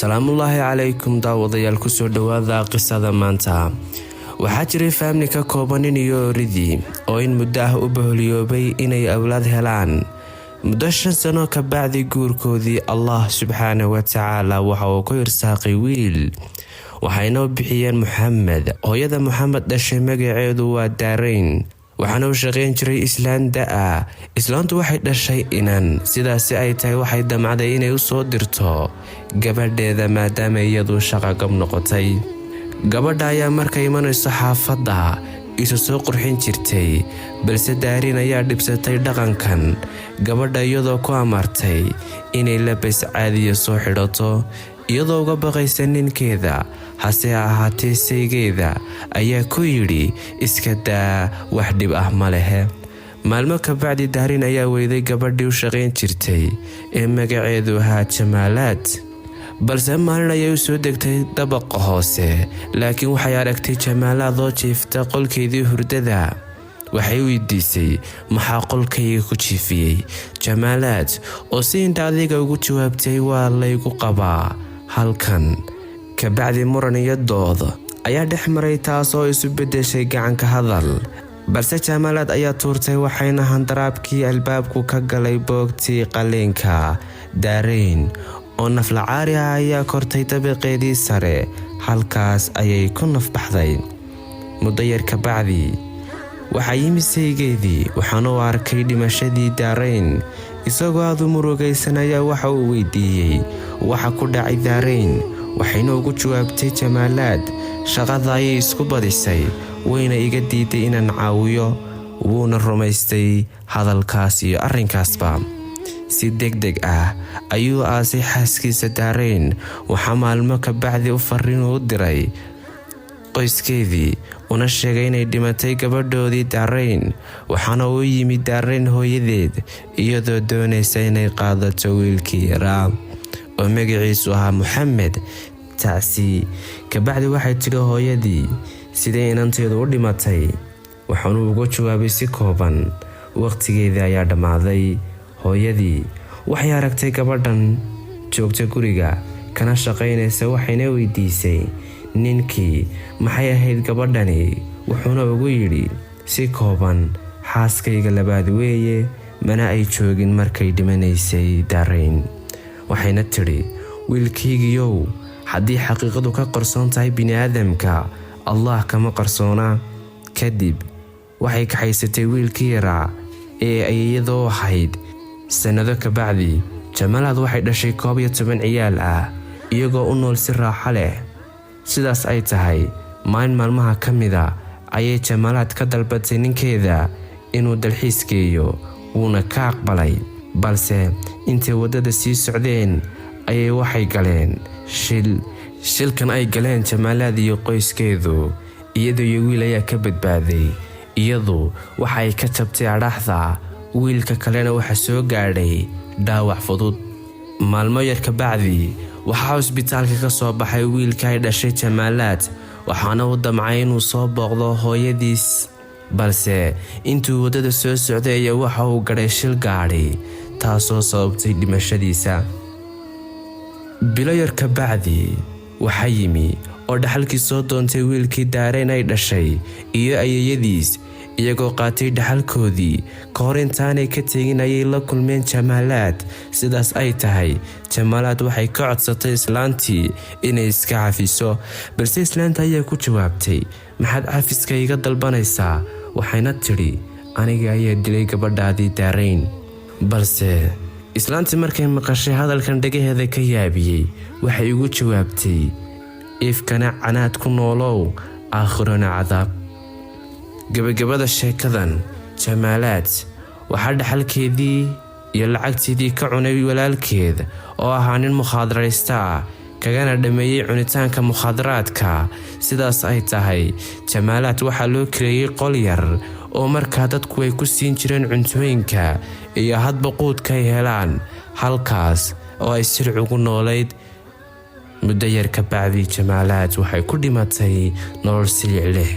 salaamullaahi calaykum daawadayaal kusoo dhawaada qisada maanta. waxaa jiray faamli ka kooban nin iyo oridii oo in muddo ah u baholiyoobay inay awlaad helaan. muddo 5 sano ka bacdi guurkoodii Allah subxaanahu wa tacaala waxa uu ku irsaaqay wiil, waxayna u bixiyeen Muxamed. hooyada Muxamed dhashay magaceedu waa Daarayn, waxaana uu shaqayn jiray islaan da'a. islaantu waxay dhashay inan, sidaas ay tahay waxay damacday inay u soo dirto gabadheeda maadaama iyadu shaqo gab noqotay. gabadha ayaa markay imanayso xaafadda isu soo qurxin jirtay, balse Daarayn ayaa dhibsatay dhaqankan. gabadha iyadoo ku amartay inay labis caadiya soo xidhato iyadoo uga baqaysa ninkeeda. hase ahaatee saygeeda ayaa ku yidhi iska daa, wax dhib ah ma lehe. maalmo ka bacdi Daarayn ayaa weyday gabadhii u shaqayn jirtay ee magaceedu ahaa Jamaalaad, balse maalin ayay u soo degtay dabaqa hoose, laakiin waxay aragtay Jamaalaad oo jiifta qolkeedii hurdada. waxay weydiisay maxaa qolkayga ku jiifiyey. Jamaalaad oo si indha adiga ugu jawaabtay waa laygu qabaa halkan. kabacdi muran iyo dood ayaa dhex maray, taasoo isu beddeshay gacanka hadal, balse Jamaalaad ayaa tuurtay waxayna handaraabkii albaabku ka galay boogtii qaliinka. Daarayn oo naflacaari ah ayaa kortay dabaqeedii sare, halkaas ayay ku nafbaxday. muddo yar ka bacdi waxaa yimi saygeedii, waxaana u arkay dhimashadii Daarayn. isagoo aad u murugaysan ayaa waxa uu weydiiyey waxa ku dhacay Daarayn, waxayna ugu jawaabtay Jamaalaad shaqada ayay isku badisay, wayna iga diiday inaan caawiyo. wuuna rumaystay hadalkaas iyo arrinkaasba. si degdeg ah ayuu aasay xaaskiisa Daarayn. waxaa maalmo ka bacdi u fariin u diray qoyskeedii una sheegay inay dhimatay gabadhoodii Daarayn. waxaana uu yimid Daarayn hooyadeed iyadoo doonaysa inay qaadato wiilkii yaraa oo magaciisu ahaa Muxamed. taasi kabacdi waxay tidhi hooyadii sidee inanteedu u dhimatay. waxaanu uga jawaabay si kooban, waqtigeedii ayaa dhammaaday. hooyadii waxay aragtay gabadhan joogta guriga kana shaqaynaysa, waxayna weydiisay ninkii maxay ahayd gabadhani. wuxuuna ugu yidhi si kooban, xaaskayga labaad weeye, mana ay joogin markay dhimanaysay Daarayn. waxayna tidhi wiilkaygiyow, haddii xaqiiqadu ka qarsoon tahay bini'aadamka, Allah kama qarsoona. kadib waxay kaxaysatay wiilkii yaraa ee ay iyadoo ahayd. sannado ka bacdi Jamaalaad waxay dhashay 11 ciyaal ah iyagoo u nool si raaxo leh. sidaas ay tahay maalin maalmaha ka mida ayay Jamaalaad ka dalbatay ninkeeda inuu dalxiis geeyo, wuuna ka aqbalay. balse intay waddada sii socdeen ayay waxay galeen shilkan ay galeen Jamaalaad iyo qoyskeedu. iyadoo iyo wiil ayaa ka badbaaday. iyadu waxay ka jabtay adhaxda, wiilka kalena waxa soo gaadhay dhaawac fudud. maalmo yar ka bacdi waxaa cusbitaalka ka soo baxay wiilka ay dhashay Jamaalaad, waxaana uu damcay inuu soo booqdo hooyadiis, balse intuu waddada soo socday ayaa waxa uu galay shil gaadhi, taasoo sababtay dhimashadiisa. bilo yar ka bacdi waxaa yimi oo dhaxalkii soo doontay wiilkii Daarayn ay dhashay iyo ayeeyadiis, iyagoo qaatay dhaxalkoodii. ka hor intaanay ka tegin ayay la kulmeen Jamaalaad. sidaas ay tahay Jamaalaad waxay ka codsatay islaantii inay iska cafiso, balse islaanta ayaa ku jawaabtay maxaad cafiska iga dalbanaysaa. waxayna tidhi aniga ayaa dilay gabadhaadii Daarayn. balse islaantii markay maqashay hadalkan dhagaheeda ka yaabiyey, waxay ugu jawaabtay ifkana canaad ku noolow, aakhirana cadaab. gabagabada sheekadan, Jamaalaad waxaa dhaxalkeedii iyo lacagteedii ka cunay walaalkeed oo ahaa nin mukhaadaraista ah, kagana dhameeyey cunitaanka mukhaadaraadka. sidaas ay tahay Jamaalaad waxaa loo kireeyey qol yar oo markaa dadku ay ku siin jireen cuntooyinka iyo hadba quudka ay helaan, halkaas oo ay sir ugu noolayd. muddo yar ka bacdi Jamaalaad waxay ku dhimatay nolol silic leh.